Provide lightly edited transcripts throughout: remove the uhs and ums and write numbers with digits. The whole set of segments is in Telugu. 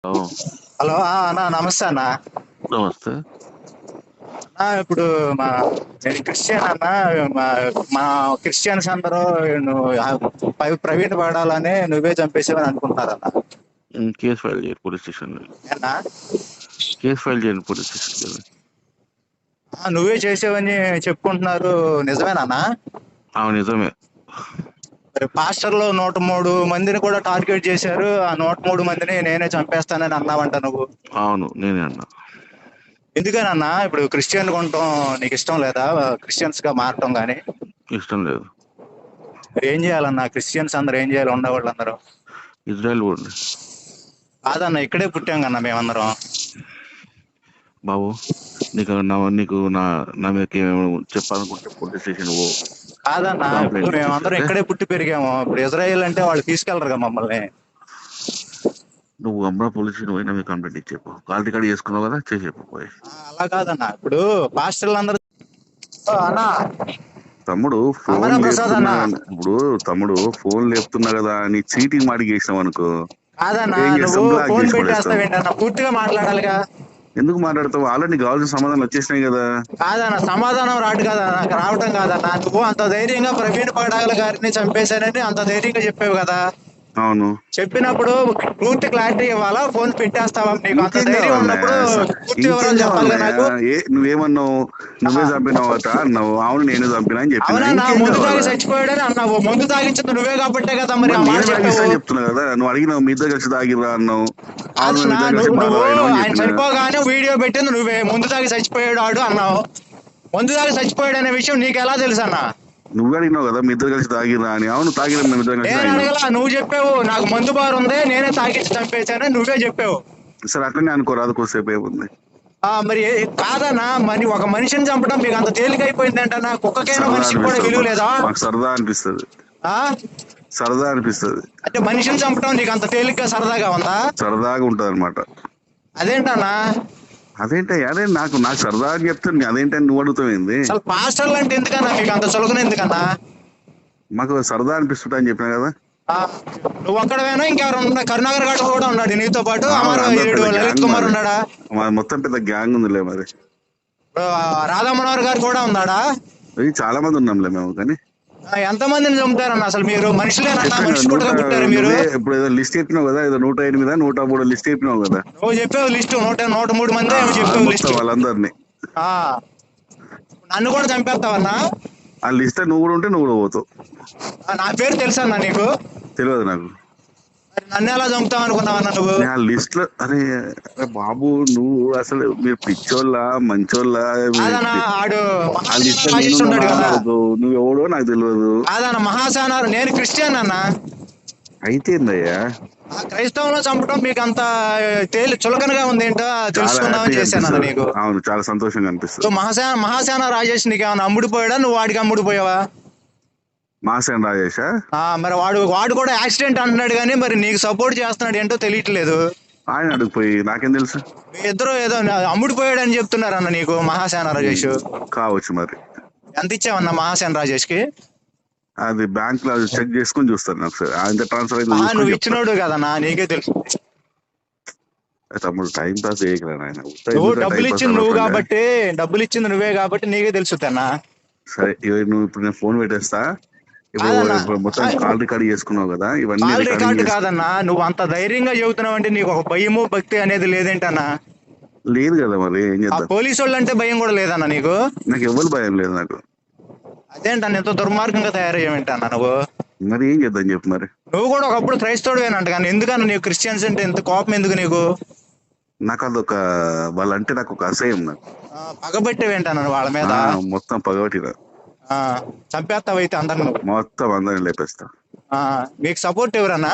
హలో. హలో అన్నా, నమస్తే అన్న. నమస్తే. ఇప్పుడు మా నేను క్రిస్టియన్ అన్న. మా మా క్రిస్టియన్స్ అందరూ నువ్వు ప్రవీణ్ వాడాలని నువ్వే చంపేసావని అనుకుంటున్నారన్న. కేసు ఫైల్ చేయండి పోలీస్ స్టేషన్. ఏన్నా? కేసు ఫైల్ చేయండి పోలీస్ స్టేషన్కి వెళ్ళి. నువ్వే చేసావని చెప్పుకుంటున్నారు, నిజమేనా? నిజమే. మరి పాస్టర్లు 103 మందిని కూడా టార్గెట్ చేశారు. ఆ 103 మందిని నేనే చంపేస్తానని అన్నావంట నువ్వు. అవును, నేనే అన్నా. ఎందుకనన్నా ఇప్పుడు క్రిస్టియన్ ఉండటం నీకు ఇష్టం లేదా? క్రిస్టియన్స్ గా మారటం గానీ ఇష్టం లేదు. మరి ఏం చేయాలన్నా? క్రిస్టియన్స్ అందరూ ఏం చేయాలి? ఉండేవాళ్ళు అందరూ ఇజ్రాయెల్ పోండి కాదన్న, ఇక్కడే పుట్టాం కన్నా మేమందరం. బాబు. నీకు నా మీదకి ఏమేమో చెప్పాలనుకుంటే పోలీస్ స్టేషన్ పో. కాదన్న, ఇప్పుడు కంప్లైంట్ ఇచ్చేసి మేమందరం ఇక్కడే పుట్టి పెరిగాము. ఇప్పుడు ఇజ్రాయెల్ అంటే వాళ్ళు తీసుకెళ్లరుగా మమ్మల్ని. నువ్వు అమ్మా పోలీస్ స్టేషన్ పోయి నా మీద కంప్లైంట్ ఇచ్చేపో. కాల్ రికార్డ్ చేసుకున్నావు కదా, చేసేపో పోయి. అలా కాదన్న, ఇప్పుడు పాస్టర్లు అందరూ అన్న. తమ్ముడు ఫోన్ అమరా ప్రసాద్ లేపుతున్నా. అన్న. ఇప్పుడు తమ్ముడు ఫోన్ లేపుతున్నా కదా అని చీటింగ్ మాటికి చేసినావు అనుకో, కాదన్నా, ఏం నువ్వు చేస్తాం? బ్లాక్ ఫోన్ చేసి పడేస్తాం. పెట్టేస్తావేంటన్నా? పూర్తిగా మాట్లాడాలిగా. ఎందుకు మాట్లాడతావు? ఆల్రెడీ నీకు కావాల్సిన సమాధానాలు వచ్చేసినాయి కదా. కాదన్న, సమాధానం రాడు కదా నాకు రావటం కాదన్నా. నువ్వు అంత ధైర్యంగా ప్రవీణ్ పగడాల గారిని చంపేశానని అంత ధైర్యంగా చెప్పావు కదా. అవును. చెప్పినప్పుడు పూర్తి క్లారిటీ ఇవ్వాలా? ఫోన్ పెట్టేస్తావా? నీకు అంత ఇంకేం ధైర్యం కావాలన్నయ్య? ఉన్నప్పుడు పూర్తి ఇంకేం వివరాలు చెప్పాలిగా కావాలన్నయ్య? నాకు. నువ్వేమన్నావు? నువ్వే చంపినావట అన్నావు. అవును, నేనే చంపినా అని చెప్పినా. అవునా? నా ఇంకేం ముందు తాగి కావాలా? చచ్చిపోయాడని అన్నావు. ముందు తాగించింది నువ్వే కాబట్టే కదా మరి మరి ఆ మాట నేను తాగిస్తా చెప్పావు. అని చెప్తున్నా కదా. నువ్వు అడిగినావు మీ ఇద్దరు కలిసి తాగిర్రా అన్నావు. అవును, మేము కాదన్నా, ఇద్దరు కలిసి నువ్వు బాగా నువ్వు తాగినాం అని ఆయన చెప్పిన. చనిపోగానే వీడియో పెట్టింది నువ్వే. ముందు తాగి చచ్చిపోయాడు ఆడు అన్నావు. ముందు తాగి చచ్చిపోయాడు అనే విషయం నీకు ఎలా తెలుసు అన్న? నువ్వే అడిగినావు కదా మీ ఇద్దరు కలిసి తాగిర్రా అని. అవును, తాగిరా, మేము ఇద్దరు కలిసి నేను తాగినాం. అడగలా, నువ్వు చెప్పావు. నాకు మందు బార్ ఉంది, నేనే తాగించి చంపేశానని నువ్వే చెప్పావు. సరే, అట్లనే అనుకోరాదు, కొద్దిసేపు ఏముంది. మరి కాదన్నా, మరి ఒక మనిషిని చంపడం మీకు అంత తేలికైపోయిందంటన్నా? కుక్కకైనా సరదా మనిషికి కూడా అనిపిస్తుంది విలువ లేదా? మాకు సరదా అనిపిస్తుంది. ఆ సరదా అనిపిస్తుంది. అంటే మనిషిని చంపడం నీకు అంత తేలిగ్గా సరదాగా ఉందా? సరదాగా ఉంటది అనమాట. అదేంటన్నా? అదేంటే అదే నాకు నాకు సరదా అని చెప్తాను. అదేంటని నువ్వు అడుగుతావేంది? అసలు పాస్టర్లు అంటే ఎందుకన్నా మీకు అంత చులకన? ఎందుకన్నా? మాకు సరదా అనిపిస్తుంటా అని చెప్పినా కదా. ఆ, నువ్వు ఒక్కడవేనా? ఇంకెవరు ఉన్నా? కరుణాకర్ గారు కూడా ఉన్నాడు నీతో పాటు. అందరు పెద్ద లలిత్ గ్యాంగ్ కుమార్ మాది. ఉన్నాడా? మాది మొత్తం పెద్ద గ్యాంగ్ ఉందిలే మరి. రాధా మనోహర్ గారు కూడా ఉన్నాడా? చాలా మంది ఉన్నాంలే మేము. కానీ ఎంతమందిని చంపుతారన్న అసలు మీరు? మనుషులేనన్నా? చెప్పాను కదా, మనిషి పుట్టగా పుట్టారు మీరు. నువ్వే ఇప్పుడు ఏదో లిస్ట్ చెప్పినావు కదా, ఏదో 108 103 లిస్ట్ చెప్పినావు కదా. నువ్వు చెప్పావు లిస్టు 103 మంది ఏమో చెప్పావు మొత్తం లిస్టు. వాళ్ళందరినీ నన్ను కూడా చంపేస్తావన్నా? ఆ లిస్ట్ నువ్వు కూడా ఉంటే నువ్వు కూడా పోతావు. నా పేరు తెలుసన్నా నీకు? తెలియదు నాకు. మరి నన్ను ఎలా చంపుతావు అనుకున్నావన్నా నువ్వు? ఆ లిస్ట్ లో అరే బాబు, నువ్వు అసలు మీరు పిచ్చోళ్ళ మంచోళ్ళ? కాదన్నా, ఆడు ఆ లిస్ట్ రాజేష్ నేను ఉన్నాడు కదా. మాట్లాడదు. నువ్వు ఎవడో నాకు తెలియదు. కాదన్న, మహాసేన. నేను క్రిస్టియన్ అన్న. అయితే ఏందయ్యా? ఆ క్రైస్తవంలో చంపడం మీకు అంత చులకనగా ఉంది ఏంటో చాలా తెలుసుకుందామని హ్యాపీగా చేశాను అనిపిస్తుంది. నీకు. అవును, చాలా సంతోషంగా అనిపిస్తుంది. నువ్వు మహాసేన రాజేష్ నీకు ఏమైనా అమ్ముడిపోయాడా? నువ్వు వాడికి అమ్ముడిపోయావా? మాసేన రాజేషా? మరి వాడు కూడా యాక్సిడెంట్ అంటున్నాడు కానీ మరి నీకు సపోర్ట్ చేస్తున్నాడు ఏంటో తెలియట్లేదు. ఆయన అడిగిపోయి నాకేం తెలుసు? మీ ఇద్దరు ఏదో అమ్ముడిపోయాడు అని చెప్తున్నారన్న నీకు మహాసేన రాజేష్. కావచ్చు మరి. ఎంత ఇచ్చావన్న మహాసేన రాజేష్ కి? అది బ్యాంక్ లో చెక్ చేసుకుని చూస్తాను ఒకసారి. ఆయన ట్రాన్స్ఫర్ అయితే నువ్వు చూసుకొని చెప్తాను. ఇచ్చినోడు కదన్నా, నీకే తెలుసు. తమ్ముడు టైం పాస్ చేయగలను ఆయన. నువ్వు డబ్బులు ఇచ్చింది నువ్వు కాబట్టి, డబ్బులు ఇచ్చింది నువ్వే కాబట్టి నీకే తెలుసుతన్నా. సరే, నువ్వు ఇప్పుడు నేను ఫోన్ పెట్టేస్తా. ఇప్పుడు మొత్తం కాల్ రికార్డ్ చేసుకున్నావు కదా, ఇవన్నీ కాల్ రికార్డు రికార్డింగ్ కాదన్నా. నువ్వు అంత ధైర్యంగా చెబుతున్నావు అంటే నీకు ఒక భయము భక్తి అనేది లేదేంటన్నా? లేదు కదా, మరి ఏం ఆ చేద్దాం? పోలీసు వాళ్ళు అంటే భయం కూడా లేదన్నా నీకు? నాకు ఎవరు భయం లేదు నాకు. అదేంటన్నా ఎంతో దుర్మార్గంగా తయారయ్యేంటన్నా నువ్వు? మరి ఏం చేద్దాం చెప్పు మరి. నువ్వు కూడా ఒకప్పుడు క్రైస్తవుడేనంట, కానీ ఎందుకన్నా నీకు క్రిస్టియన్స్ అంటే ఎంత కోపం? ఎందుకు నీకు? నాకు అదొక వాళ్ళంటే నాకు ఒక అసహ్యం. నాకు పగబట్టేవేంటన్నా వాళ్ళ మీద? మొత్తం పగబట్టిన. చంపేస్తావైతే అందరిని. మొత్తం అందరిని లేపేస్తా. మీకు సపోర్ట్ ఎవరన్నా?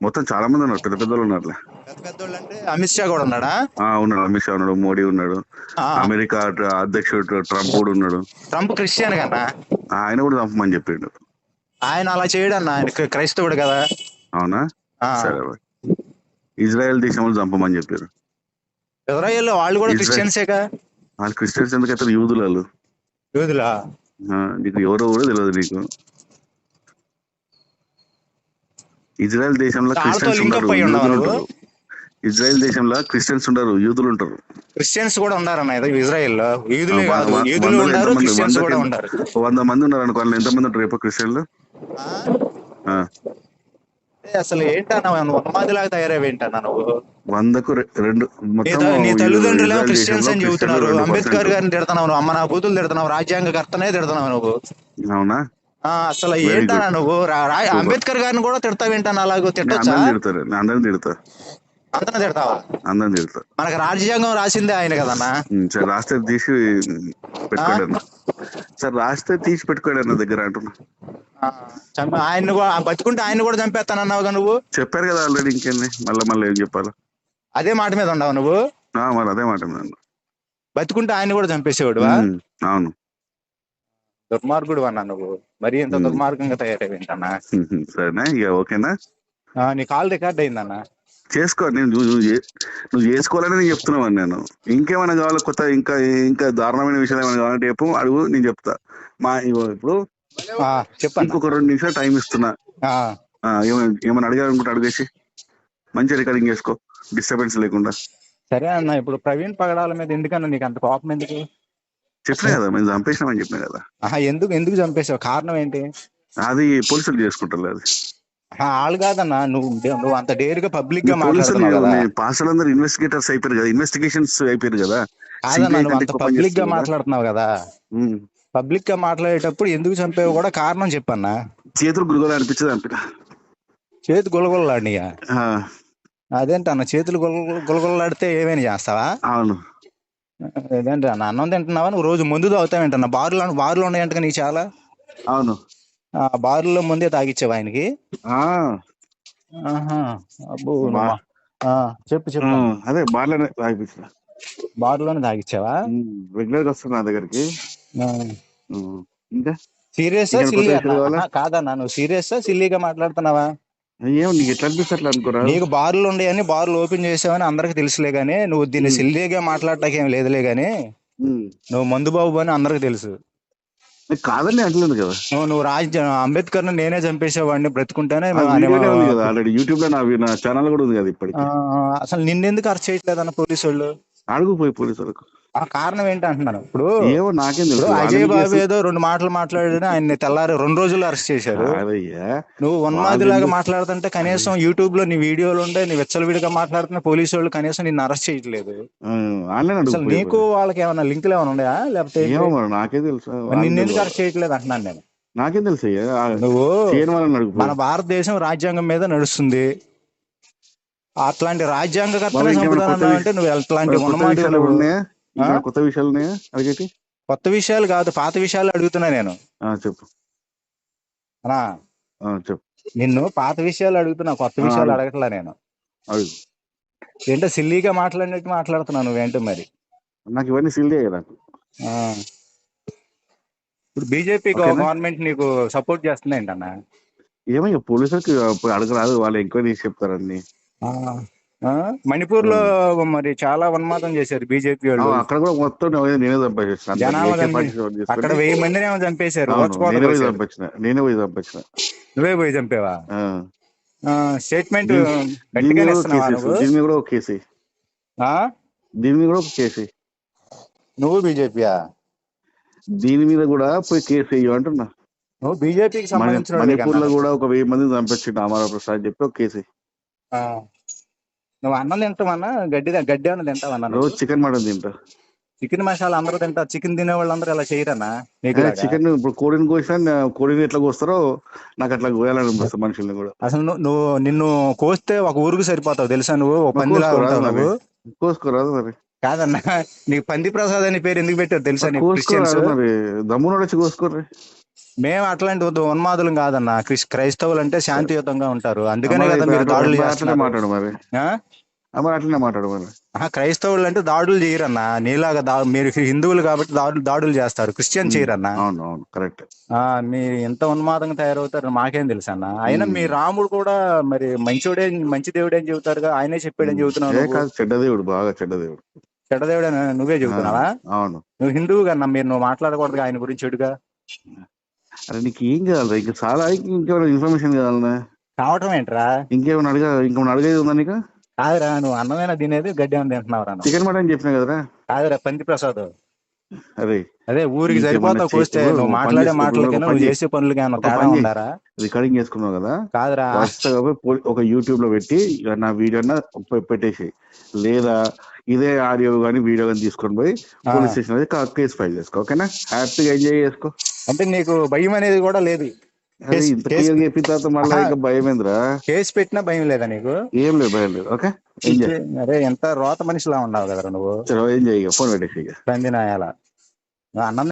మొత్తం చాలా మంది ఉన్నారు, పెద్ద పెద్దలు ఉన్నారు. పెద్ద పెద్దోళ్ళు అంటే అమిత్ షా కూడా ఉన్నాడా? ఉన్నాడు, అమిత్ షా ఉన్నాడు, మోడీ ఉన్నాడు, అమెరికా అధ్యక్షుడు ట్రంప్ కూడా ఉన్నాడు. ట్రంప్ క్రిస్టియన్ కన్నా? ఆయన కూడా చంపమని చెప్పిండు. ఆయన అలా చేయడన్నా, ఆయన క్రైస్తవుడు కదా. అవునా? సరే, ఇజ్రాయెల్ దేశంలో చంపమని చెప్పారు. ఇజ్రాయెల్ వాళ్ళు కూడా క్రిస్టియన్సేగా. వాళ్ళు క్రిస్టియన్స్ ఎందుకైతే యూదులు వాళ్ళు. యూదులా? నీకు ఎవరో కూడా తెలియదు నీకు. ఇజ్రాయెల్ దేశంలో క్రిస్టియన్స్ ఉంటారు, యూదులు ఉంటారు. ఇజ్రాయెల్ దేశంలో క్రిస్టియన్స్ ఉండరు, యూదులు ఉంటారు. క్రిస్టియన్స్ కూడా ఉన్నారన్న ఇది ఇజ్రాయెల్ లో. ఆ, యూదులే కాదు, యూదులు వందలో ఉన్నారు, ఎంతమంది, క్రిస్టియన్స్ కూడా ఉన్నారు. 100 మంది ఉన్నారు అనుకో, అందులో ఎంతమంది ఉంటారు రేపు క్రిస్టియన్లు? ఆ? ఆ, అసలు ఏంటన్నా ఉన్మాదిలాగా తయారవేంటన్నా నువ్వు? 100కు 2 మొత్తం నీ తల్లిదండ్రులేమో ఇజ్రాయెల్ క్రిస్టియన్స్ దేశంలో అని క్రిస్టియన్లు చెబుతున్నారు, 2%. అంబేద్కర్ గారిని తిడుతున్నావు నువ్వు, అమ్మ నా బూతులు తిడుతున్నావు, రాజ్యాంగకర్తనే తిడుతున్నావు నువ్వు. అవునా? అసలు వెరీ ఏంటన్నా గుడ్, నువ్వు సూపర్. అంబేద్కర్ గారిని కూడా తిడతావేంటన్నా? అలాగో నేను తిట్టొచ్చా? అందరిని తిడతారు, నేను అందరిని తిడతా, అందరిని తిడతావా? అందరిని తిడతా. మనకు రాజ్యాంగం రాసిందే ఆయన కదన్నా. సరే రాస్తే తీసి ఆ? పెట్టుకోడన్నా, సరే రాస్తే తీసి పెట్టుకోడన్న దగ్గర అంటున్నా. ఆయన్ని కూడా బతుకుంటే ఆయన్ని కూడా చంపేస్తానన్నావుగా నువ్వు. చెప్పారు కదా ఆల్రెడీ, ఇంకేంది మళ్ళీ మళ్ళీ ఏం చెప్పాలా? అదే మాట మీద ఉండవు నువ్వు. మరి అదే మాట మీద. బతుకుంటే ఆయన్ని కూడా చంపేసేవాడువా? అవును. దుర్మార్గుడు అన్నా నువ్వు, మరీ ఇంత దుర్మార్గంగా తయారైంటన్నా. సరేనా, ఇక ఓకేనా? నీ కాల్ రికార్డ్ అయిందన్నా. చేసుకో, నేను నువ్వు చేసుకోవాలని నేను చెప్తున్నావు. నేను ఇంకేమైనా కావాలి కొత్త, ఇంకా ఇంకా దారుణమైన విషయాలు ఏమైనా కావాలంటే చెప్పు, అడుగు, నేను చెప్తా. ఇప్పుడు చెప్పండి. ఇంకొక 2 నిమిషాలు టైం ఇస్తున్నా. ఏమైనా అడిగాలనుకుంటే అడిగేసి మంచిగా రికార్డింగ్ చేసుకో, డిస్టర్బెన్స్ లేకుండా. సరే అన్న, ఇప్పుడు ప్రవీణ్ పగడాల మీద ఎందుకన్నా నీకు అంత కోపం? ఎందుకు చెప్పినా కదా, మేము చంపేసినామని చెప్పినా కదా. ఎందుకు చంపేసావు? కారణం ఏంటి? అది పోలీసులు చేసుకుంటారు అది. వాళ్ళు కాదన్నా, నువ్వు అంత డేరుగా పబ్లిక్ గా పోలీసులు మాట్లాడుతున్నావు కదా. పాస్టర్లందరూ ఇన్వెస్టిగేటర్స్ అయిపోయారు కదా, ఇన్వెస్టిగేషన్స్ అయిపోయారు కదా. కాదన్నా, నువ్వు అంత పబ్లిక్ గా మాట్లాడుతున్నావు కదా. పబ్లిక్ గా మాట్లాడేటప్పుడు ఎందుకు చంపేవు కూడా కారణం చెప్పన్నా. చేతులు గురుగులు అనిపించదు చంపిన. చేతి గులగొల్లాడియా? అదేంటన్న, చేతులు గులగొల్లాడితే ఏమైనా చేస్తావా? అవును. అదేంటి అన్న, అన్నం తింటున్నావా? నువ్వు రోజు ముందు తాగుతావేంటన్నా? బార్లు ఉన్నాయంట నీకు చాలా. అవును. బార్లో ముందే తాగిచ్చావా ఆయనకి? అబ్బో, చెప్పు. అదే బార్లోనే తాగిపించిన. బార్లోనే తాగిచ్చావా? రెగ్యులర్ గా వస్తున్నా నా దగ్గరికి. ఇంకా సీరియస్ సిల్లీ అన్నా? కాదన్నా, నువ్వు సీరియస్ సిల్లీగా మాట్లాడుతున్నావా? ఏమో నీకు ఎట్లా అనిపిస్తే అట్లా అనుకోరా. నీకు బార్లు ఉండేయని, బార్లు ఓపెన్ చేసావని అందరికి తెలుసులే గానీ, నువ్వు దీన్ని సిల్లీగా మాట్లాడటానికి ఏం లేదులే గానీ, నువ్వు మందు బాబు అని అందరికి తెలుసు. కాదని అంటలేదు కదా. నువ్వు అంబేద్కర్ నేనే చంపేసేవాడిని బ్రతుకుంటేనే ఆల్రెడీ యూట్యూబ్ లో నా ఛానల్ కూడా ఉంది కదా ఇప్పటికి. అసలు నిన్నెందుకు అరెస్ట్ చేయట్లేదన్న పోలీసు వాళ్ళు? అడుగుపోయి పోలీసు వాళ్ళకు కారణం ఏంటి అంటున్నాను. ఇప్పుడు ఏమో నాకేం తెలుసు. అజయ్ బాబు ఏదో 2 మాటలు మాట్లాడాడని ఆయన తెల్లారి 2 రోజుల్లో అరెస్ట్ చేశారు. నువ్వు ఉన్మాదిలాగా మాట్లాడుతుంటే కనీసం యూట్యూబ్ లో నీ వీడియోలు ఉండే, నీ విచ్చలవిడిగా మాట్లాడుతున్న పోలీసు వాళ్ళు కనీసం నిన్ను అరెస్ట్ చేయట్లేదు. అసలు నీకు వాళ్ళకి ఏమైనా లింకులు ఏమైనా ఉన్నాయా? లేకపోతే నాకే తెలుసు. నిన్నెందుకు అరెస్ట్ చేయట్లేదు అంటున్నాను నేను. నాకేం తెలుసు. నువ్వు మన భారతదేశం రాజ్యాంగం మీద నడుస్తుంది, అట్లాంటి రాజ్యాంగకర్తనే చంపుతానంటే నువ్వు ఎట్లాంటి ఉన్మాదులు? కొత్త విషయాలు అడిగేటి? కొత్త విషయాలు కాదు, పాత విషయాలు అడుగుతున్నా నేను. చెప్పు. చెప్పు. నిన్ను పాత విషయాలు అడుగుతున్నా, కొత్త విషయాలు అడగట్లా నేను. ఏంటో సిల్లీగా మాట్లాడినట్టు మాట్లాడుతున్నావు నువ్వేంటో మరి. నాకు ఇవన్నీ సిల్లీ కదా. ఇప్పుడు బీజేపీ గవర్నమెంట్ నీకు సపోర్ట్ చేస్తుంది ఏంటన్నా? ఏమయ్యా, పోలీసులకి అడగరాదు, వాళ్ళు ఎంక్వైరీ చేసి చెప్తారని. మణిపూర్ లో మరి చాలా ఉన్మాదం చేశారు బీజేపీ వాళ్ళు. అక్కడ కూడా మొత్తం నేనే చంపేసాను. అక్కడ 1000 మందిని ఏమో చంపేశారు. నేనే పోయి చంపేసిన. నువ్వే పోయి చంపేవా? స్టేట్మెంట్ దీని మీద కూడా ఒక కేసు. దీని మీద కూడా ఒక కేసు. నువ్వు బీజేపీయా? దీని మీద కూడా పోయి కేసు వేయ అంటున్నా. నువ్వు బీజేపీకి సంబంధించిన మణిపూర్ లో కూడా ఒక 1000 మందిని చంపించిండు అమరా ప్రసాద్ చెప్పి ఒక కేసు. నువ్వు అన్నం తింటావన్నా? గడ్డి అన్న తింటావన్నా? రోజు చికెన్ మటన్ తింటా. చికెన్ మసాలా అందరూ తింటారు, చికెన్ తినే వాళ్ళందరూ ఇలా చేయరన్నా? చికెన్ ఇప్పుడు కోడిని కోసినా, కోడిని ఎట్లా కోస్తారో నాకు అట్లా కోయాలనిపిస్తుంది మనుషుల్ని కూడా. అసలు నిన్ను కోస్తే ఒక ఊరికి సరిపోతావు తెలుసా? నువ్వు పందిలా ఉంటావు. నువ్వు కోసుకోరాదు మరి. కాదన్నా, నీకు పంది ప్రసాద్ అని పేరు ఎందుకు పెట్టారు తెలుసా? మరి దమ్మున వచ్చి కోసుకోర్రి. మేము అట్లాంటి ఉన్మాదులం కాదన్నా. క్రైస్తవులు అంటే శాంతియుతంగా ఉంటారు, అందుకనే కదా మీరు దాడులు చేస్తున్నారు. మాట్లాడు మరి. అట్లనే మాట్లాడు మరి. క్రైస్తవులు అంటే దాడులు చేయరన్నా నీలాగా. మీరు హిందువులు కాబట్టి దాడులు చేస్తారు, క్రిస్టియన్ చేయరన్నా. అవును కరెక్ట్. మీరు ఎంత ఉన్మాదంగా తయారవుతారు మాకేం తెలుసు అన్న. అయినా మీ రాముడు కూడా మరి మంచి దేవుడే అని చెబుతారుగా, ఆయనే చెప్పాడని చెబుతున్నావు. చెడ్డదేవుడు, బాగా చెడ్డదేవుడు. చెడ్డదేవుడు అని నువ్వే చెబుతున్నావా? అవును. నువ్వు హిందువు కన్నా, నువ్వు మాట్లాడకూడదు ఆయన గురించి చెడుగా. అరే నీకు ఏం కావాలి? ఇంకా చాలా ఇంకేమైనా ఇన్ఫర్మేషన్ కావాలన్నా? కావటం ఏంట్రా? ఇంకేమైనా అడిగేది ఉందా నీకు? కాదురా, నువ్వు అన్నమైనా తినేది, గడ్డి అని తింటున్నావురా నువ్వు. చికెన్ మటన్ చెప్పినా కదరా. కాదురా పంది ప్రసాద్, అరే అదే ఊరికి సరిపోతావు కోస్తే. నువ్వు మాట్లాడే మాటలకైనా నువ్వు చేసే పనులకి ఏమన్నా తేడా ఉండారా? రికార్డింగ్ చేసుకున్నావు కదా కాదురా, ఒక యూట్యూబ్ లో పెట్టి నా వీడియో పెట్టేసి, లేదా ఇదే ఆడియో గానీ వీడియో గానీ తీసుకొని పోయి పోలీస్ స్టేషన్ అది కేసు ఫైల్ చేసుకో. ఓకేనా? హ్యాపీగా ఎంజాయ్ చేసుకో. అంటే నీకు భయం అనేది కూడా లేదు. చెప్పిన తర్వాత మళ్ళీ ఇంకా భయం ఏంద్రా? కేసు పెట్టినా భయం లేదా నీకు? ఏం లేదు, భయం లేదు. Okay, enjoy. అరే ఎంత రోత మనిషిలా ఉన్నావు కదా నువ్వు. ఎంజాయ్. ఫోన్ పెట్టేసి పందినాయాల అన్నం